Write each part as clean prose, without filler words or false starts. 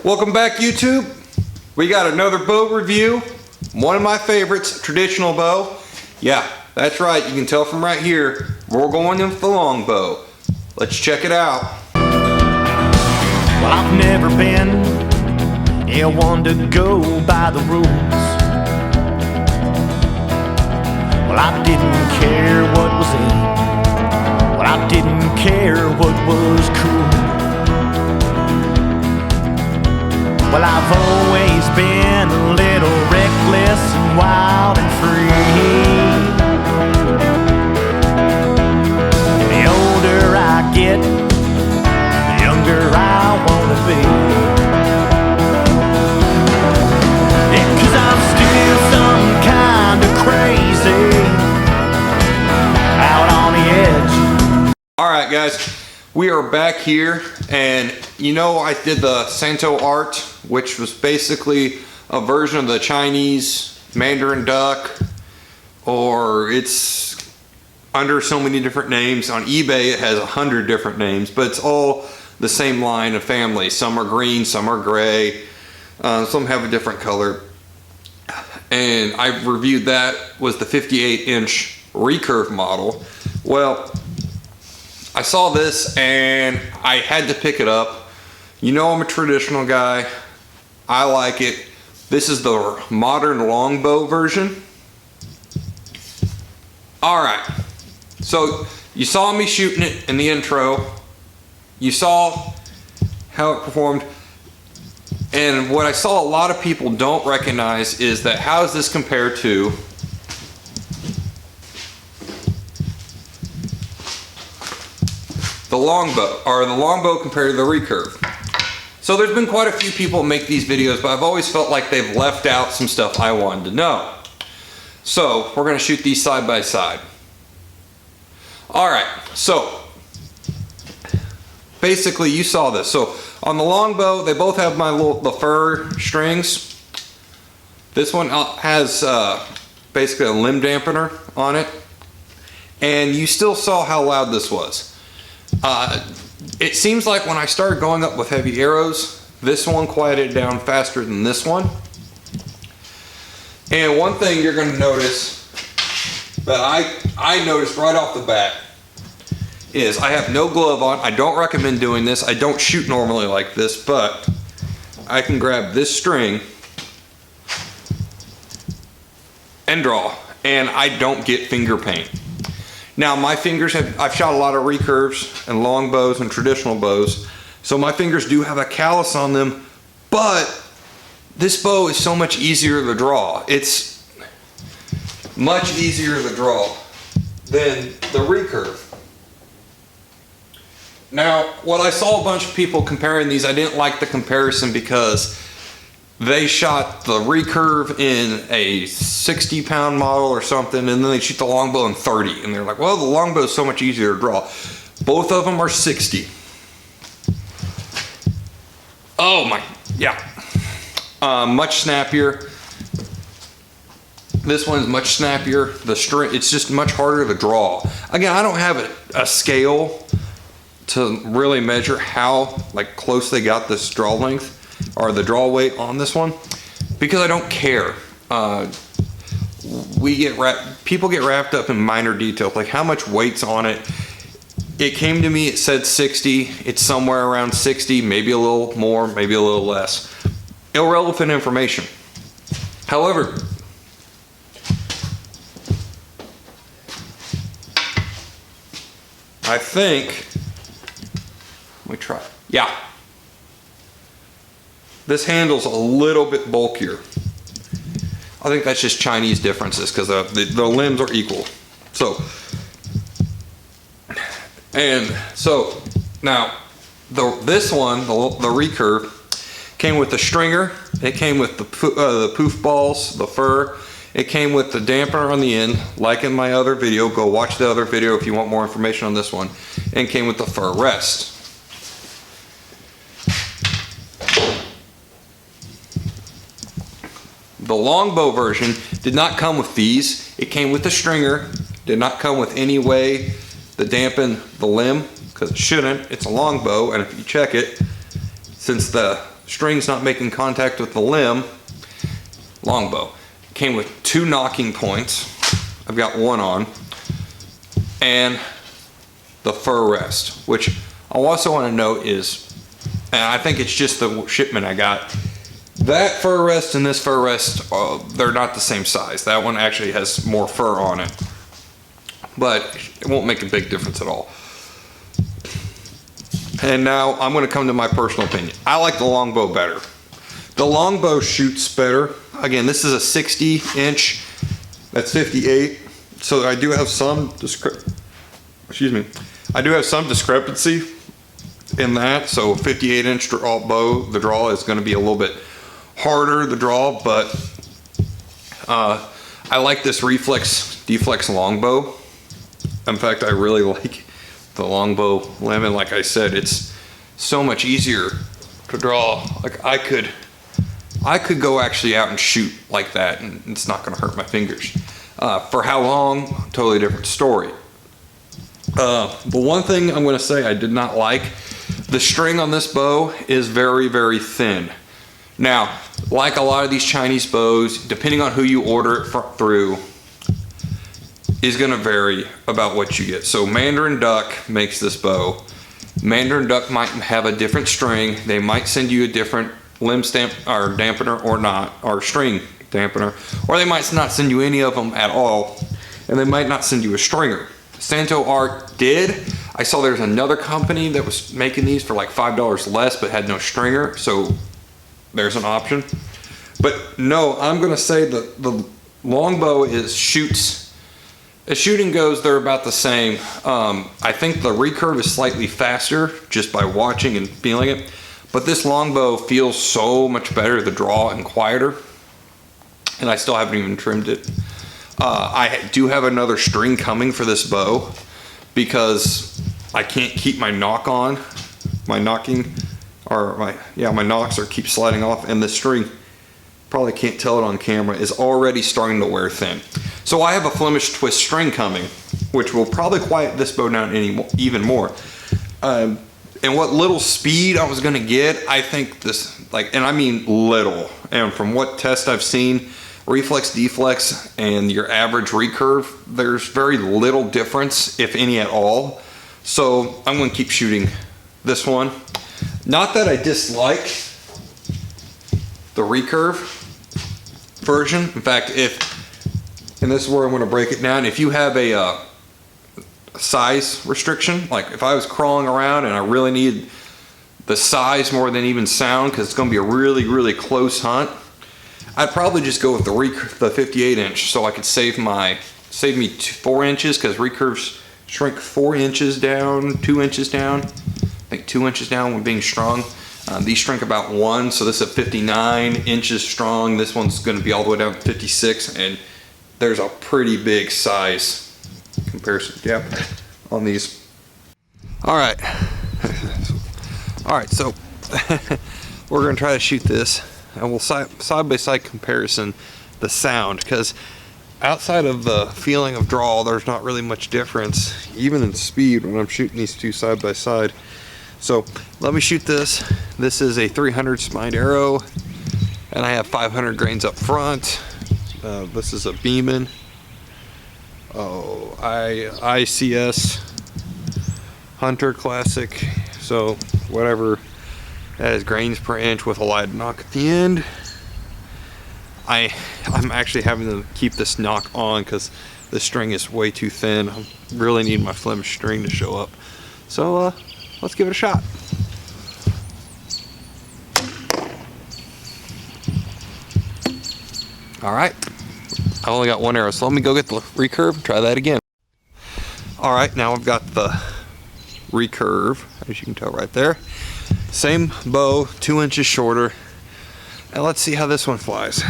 Welcome back, YouTube. We got another bow review. One of my favorites, traditional bow. Yeah, that's right. You can tell from right here, we're going with the long bow. Let's check it out. Well, I've never been one to go by the rules. Well, I didn't care what was in. Well, I didn't care what was cool. Well, I've always been a little reckless and wild and free. And the older I get, the younger I wanna be. Yeah, 'cause I'm still some kind of crazy, out on the edge. All right, guys, we are back here, and you know I did the Sintoart, which was basically a version of the Chinese Mandarin duck, or it's under so many different names. On eBay it has 100 different names, but it's all the same line of family. Some are green, some are gray, some have a different color. And I reviewed that, was the 58-inch recurve model. Well, I saw this and I had to pick it up. You know I'm a traditional guy. I like it. This is the modern longbow version. All right, so you saw me shooting it in the intro. You saw how it performed. And what I saw a lot of people don't recognize is that how does this compare to the longbow, or the longbow compared to the recurve. So there's been quite a few people make these videos, but I've always felt like they've left out some stuff I wanted to know. So we're gonna shoot these side by side. All right, so basically you saw this. So on the longbow, they both have the fur strings. This one has basically a limb dampener on it. And you still saw how loud this was. It seems like when I started going up with heavy arrows, this one quieted down faster than this one. And one thing you're going to notice that I noticed right off the bat is I have no glove on. I don't recommend doing this. I don't shoot normally like this, but I can grab this string and draw, and I don't get finger pain. Now my fingers I've shot a lot of recurves and long bows and traditional bows, so my fingers do have a callus on them, but this bow is so much easier to draw. It's much easier to draw than the recurve. Now, what I saw a bunch of people comparing these, I didn't like the comparison because they shot the recurve in a 60-pound model or something, and then they shoot the longbow in 30, and they're like, well, the longbow is so much easier to draw. Both of them are 60. Oh my, yeah. Much snappier. This one's much snappier. The string, it's just much harder to draw. Again, I don't have a scale to really measure how close they got this draw length or the draw weight on this one, because I don't care. People get wrapped up in minor details, like how much weight's on it. It came to me, it said 60. It's somewhere around 60, maybe a little more, maybe a little less. Irrelevant information. However, I think, let me try. Yeah. This handle's a little bit bulkier. I think that's just Chinese differences because the limbs are equal. So, and so now this one, the recurve, came with the stringer. It came with the poof balls, the fur. It came with the dampener on the end, like in my other video. Go watch the other video if you want more information on this one. And came with the fur rest. The longbow version did not come with these. It came with the stringer. Did not come with any way to dampen the limb, because it shouldn't. It's a longbow, and if you check it, since the strings not making contact with the limb, longbow. Came with 2 knocking points. I've got one on. And the fur rest, which I also want to note is, and I think it's just the shipment I got, that fur rest and this fur rest, they're not the same size. That one actually has more fur on it, but it won't make a big difference at all. And now I'm going to come to my personal opinion. I like the longbow better. The longbow shoots better. Again, this is a 60 inch, that's 58. So I do have some I do have some discrepancy in that. So 58 inch bow, the draw is going to be a little bit harder, the draw, but I like this reflex deflex longbow. In fact, I really like the longbow lemon. Like I said, it's so much easier to draw. Like I could go actually out and shoot like that, and it's not going to hurt my fingers. For how long? Totally different story. But one thing I'm going to say I did not like, the string on this bow is very, very thin. Now, like a lot of these Chinese bows, depending on who you order it through, is going to vary about what you get. So Mandarin Duck makes this bow. Mandarin Duck might have a different string. They might send you a different limb stamp or dampener or not, or string dampener, or they might not send you any of them at all, and they might not send you a stringer. Sintoart did. I saw there's another company that was making these for like $5 less but had no stringer, so there's an option. But no, I'm gonna say that the longbow is shoots, as shooting goes, they're about the same. I think the recurve is slightly faster just by watching and feeling it, but this longbow feels so much better, the draw, and quieter. And I still haven't even trimmed it. I do have another string coming for this bow because I can't keep my knock on, my knocking, or my knocks are keep sliding off, and the string, probably can't tell it on camera, is already starting to wear thin. So I have a Flemish twist string coming, which will probably quiet this bow down even more. And what little speed I was gonna get, I think this, and I mean little, and from what test I've seen, reflex deflex and your average recurve, there's very little difference, if any at all. So I'm going to keep shooting this one. Not that I dislike the recurve version. In fact, and this is where I'm going to break it down, if you have a size restriction, like if I was crawling around and I really need the size more than even sound because it's going to be a really, really close hunt, I'd probably just go with the 58 inch so I could save me 4 inches, because recurves shrink 4 inches down, 2 inches down. I think 2 inches down when being strung. These shrink about 1, so this is 59 inches strong. This one's going to be all the way down to 56, and there's a pretty big size comparison gap on these. All right. All right, so we're going to try to shoot this. And we'll side by side comparison the sound, because outside of the feeling of draw, there's not really much difference, even in speed, when I'm shooting these two side by side. So let me shoot this. This is a 300 spined arrow, and I have 500 grains up front. This is a Beeman. ICS Hunter Classic. So whatever. That is grains per inch with a light knock at the end. I'm actually having to keep this knock on because the string is way too thin. I really need my Flemish string to show up. So let's give it a shot. All right, I only got one arrow, so let me go get the recurve, try that again. All right, now I've got the recurve, as you can tell right there. Same bow, 2 inches shorter. And let's see how this one flies.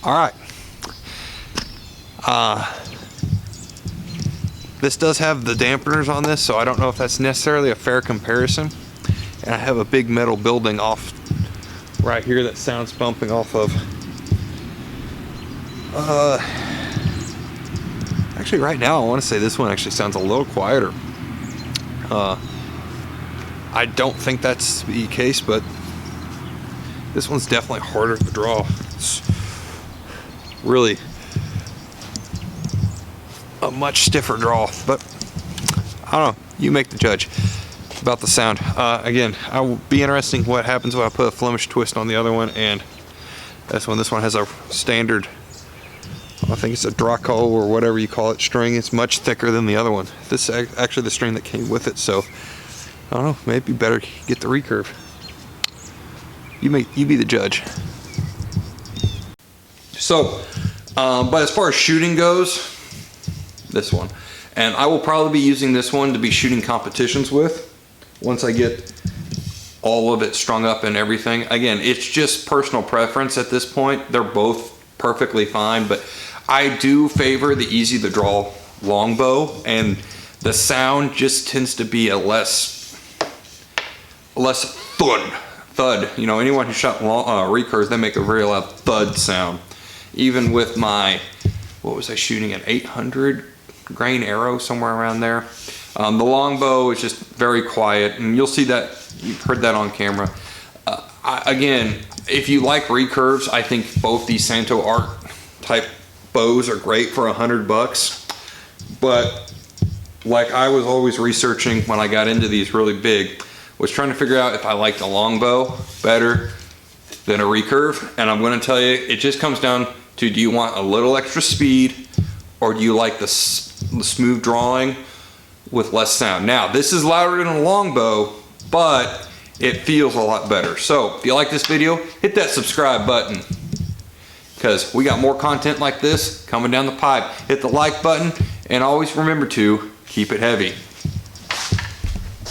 All right. This does have the dampeners on this, so I don't know if that's necessarily a fair comparison. And I have a big metal building off right here that sounds bumping off of Actually, right now, I want to say this one actually sounds a little quieter. I don't think that's the case, but this one's definitely harder to draw. It's really a much stiffer draw, but I don't know. You make the judge about the sound. Again, I will be interesting what happens when I put a Flemish twist on the other one, and this one has a standard, I think it's a Draco or whatever you call it string. It's much thicker than the other one. This is actually the string that came with it, so I don't know, maybe better get the recurve. You be the judge. So, but as far as shooting goes, this one. And I will probably be using this one to be shooting competitions with once I get all of it strung up and everything. Again, it's just personal preference at this point. They're both perfectly fine, but I do favor the easy to draw longbow, and the sound just tends to be a less thud. You know, anyone who shot recurves, they make a very loud thud sound. Even with my, what was I shooting, an 800 grain arrow, somewhere around there. The longbow is just very quiet, and you'll see that, you've heard that on camera. Again, if you like recurves, I think both these Sintoart type bows are great for $100. But like I was always researching when I got into these really big, was trying to figure out if I liked a longbow better than a recurve. And I'm going to tell you, it just comes down to, do you want a little extra speed, or do you like the smooth drawing with less sound? Now, this is louder than a longbow, but it feels a lot better. So if you like this video, hit that subscribe button, because we got more content like this coming down the pipe. Hit the like button, and always remember to keep it heavy.